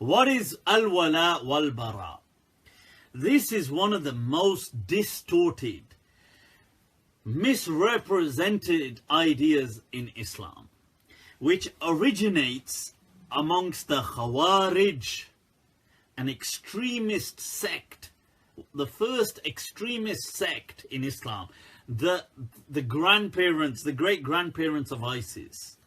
What is al-wala wal-bara? This is one of the most distorted, misrepresented ideas in Islam, which originates amongst the Khawarij, an extremist sect, the first extremist sect in Islam, the grandparents, the great-grandparents of ISIS.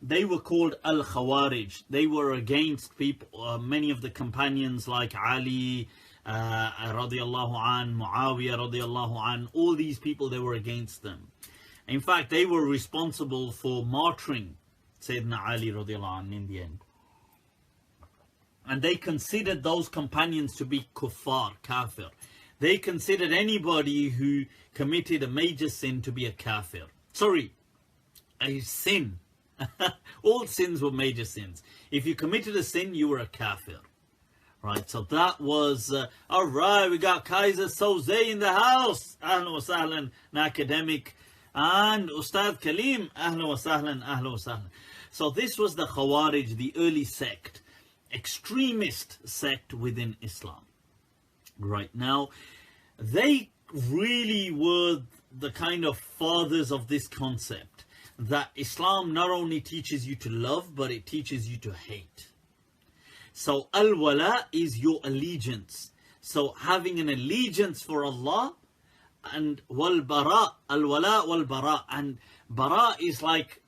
They were called Al-Khawarij. They were against people, many of the companions like Ali radiallahu an, Muawiyah radiallahu an, all these people, they were against them. In fact, they were responsible for martyring Sayyidina Ali radiallahu an in the end. And they considered those companions to be kuffar, kafir. They considered anybody who committed a major sin to be a kafir. Sorry, a sin. All sins were major sins. If you committed a sin, you were a kafir. Right, so that was, alright, we got Kaiser Soze in the house. Ahlan wa sahlan, an academic. And Ustad Kalim, ahlan wa sahlan, ahlan wa sahlan. So this was the Khawarij, the early sect, extremist sect within Islam. Right, now, they really were the kind of fathers of this concept, that Islam not only teaches you to love, but it teaches you to hate. So al-wala is your allegiance. So having an allegiance for Allah, and wal-bara, al-wala wal-bara, and bara is like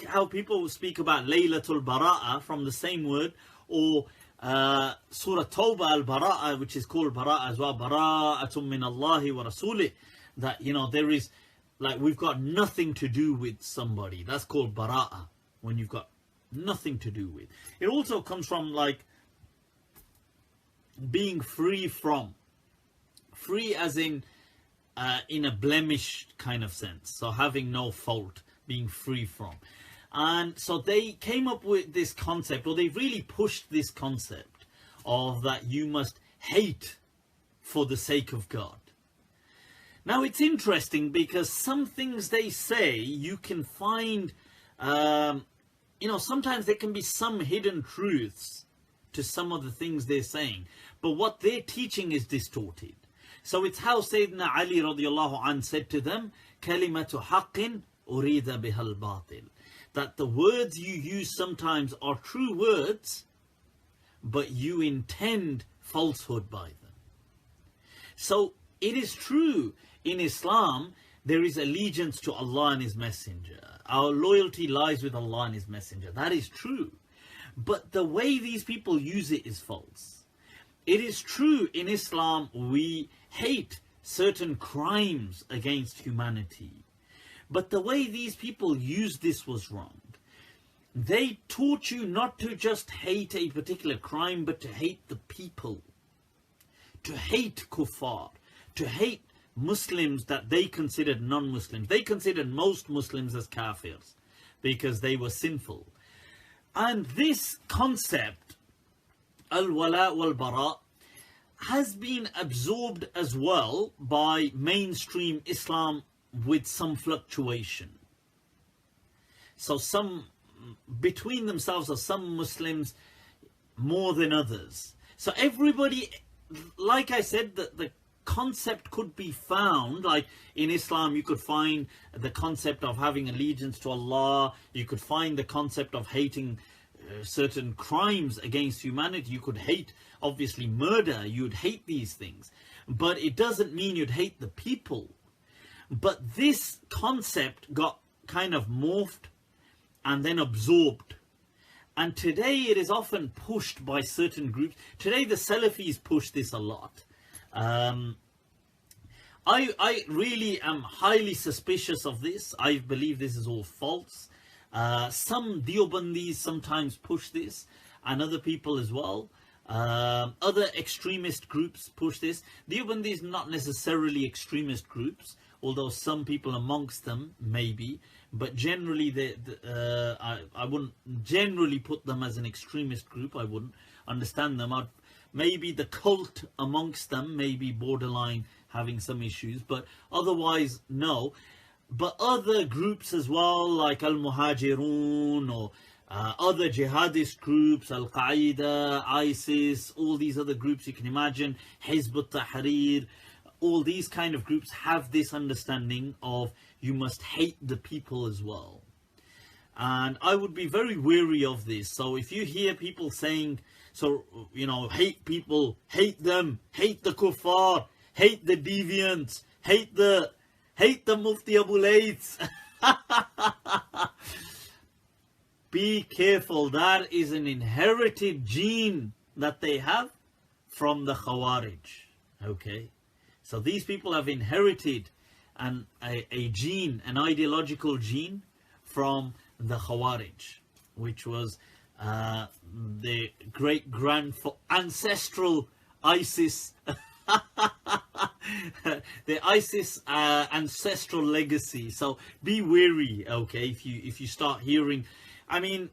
how people speak about Laylatul Bara'a from the same word, or Surah Tawbah al-Bara'a, which is called Bara'a as well, Bara'atum min Allahi wa Rasulih, that, you know, there is, like, we've got nothing to do with somebody. That's called Bara'a, when you've got nothing to do with. It also comes from, like, being free from. Free as in a blemished kind of sense. So having no fault, being free from. And so they came up with this concept, or they really pushed this concept of that you must hate for the sake of God. Now it's interesting because some things they say you can find, you know, sometimes there can be some hidden truths to some of the things they're saying, but what they're teaching is distorted. So it's how Sayyidina Ali radiallahu anh said to them, kalimatu haqqin urida bihal batil. That the words you use sometimes are true words, but you intend falsehood by them. So it is true, in Islam, there is allegiance to Allah and His Messenger. Our loyalty lies with Allah and His Messenger. That is true. But the way these people use it is false. It is true, in Islam, we hate certain crimes against humanity. But the way these people used this was wrong. They taught you not to just hate a particular crime, but to hate the people. To hate kuffar. To hate Muslims that they considered non-Muslims. They considered most Muslims as kafirs because they were sinful. And this concept, al-wala wal-bara, has been absorbed as well by mainstream Islam with some fluctuation. So some, between themselves, are some Muslims more than others. So everybody, like I said, the concept could be found, like in Islam you could find the concept of having allegiance to Allah, you could find the concept of hating certain crimes against humanity, you could hate, obviously, murder, you'd hate these things, but it doesn't mean you'd hate the people. But this concept got kind of morphed and then absorbed. And today it is often pushed by certain groups. Today the Salafis push this a lot. I really am highly suspicious of this. I believe this is all false. Some Deobandis sometimes push this, and other people as well. Other extremist groups push this. Deobandis not necessarily extremist groups, although some people amongst them maybe, but generally I wouldn't generally put them as an extremist group. I wouldn't understand them. Maybe the cult amongst them may be borderline having some issues, but otherwise no. But other groups as well, like Al-Muhajirun or other jihadist groups, Al-Qaeda, ISIS, all these other groups you can imagine, Hizb ut-Tahrir, all these kind of groups have this understanding of you must hate the people as well. And I would be very wary of this. So if you hear people saying, so, you know, hate people, hate them, hate the kuffar, hate the deviants, hate the Mufti Abu Layth. Be careful, that is an inherited gene that they have from the Khawarij. Okay? So these people have inherited a gene, an ideological gene from the Khawarij, which was the great ancestral ISIS, the ISIS ancestral legacy. So be wary, okay, if you start hearing, I mean,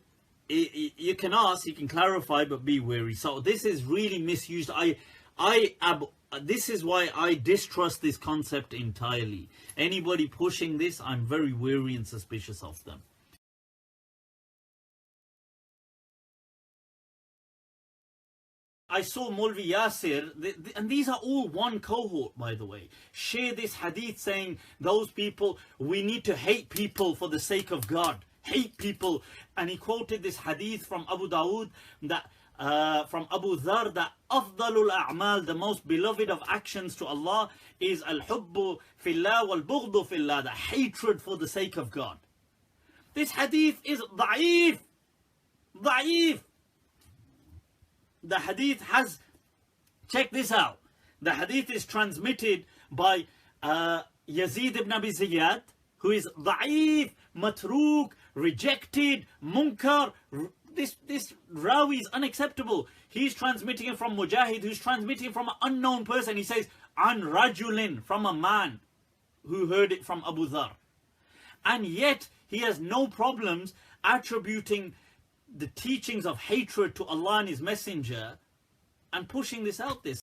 you can ask, you can clarify, but be wary. So this is really misused. This is why I distrust this concept entirely. Anybody pushing this, I'm very wary and suspicious of them. I saw Maulvi Yasir, and these are all one cohort, by the way, share this hadith saying, those people, we need to hate people for the sake of God. Hate people. And he quoted this hadith from Abu Dawood, that from Abu Dhar, that afdalul a'mal, the most beloved of actions to Allah, is al-hubbu fillah wal-bughdu fillah, the hatred for the sake of God. This hadith is da'if. Da'if. The hadith has, check this out, the hadith is transmitted by Yazid ibn Abi Ziyad, who is da'if, matruk, rejected, munkar. This rawi is unacceptable. He's transmitting it from Mujahid, who's transmitting from an unknown person. He says, an rajulin, from a man who heard it from Abu Dhar. And yet, he has no problems attributing the teachings of hatred to Allah and His Messenger and pushing this out there.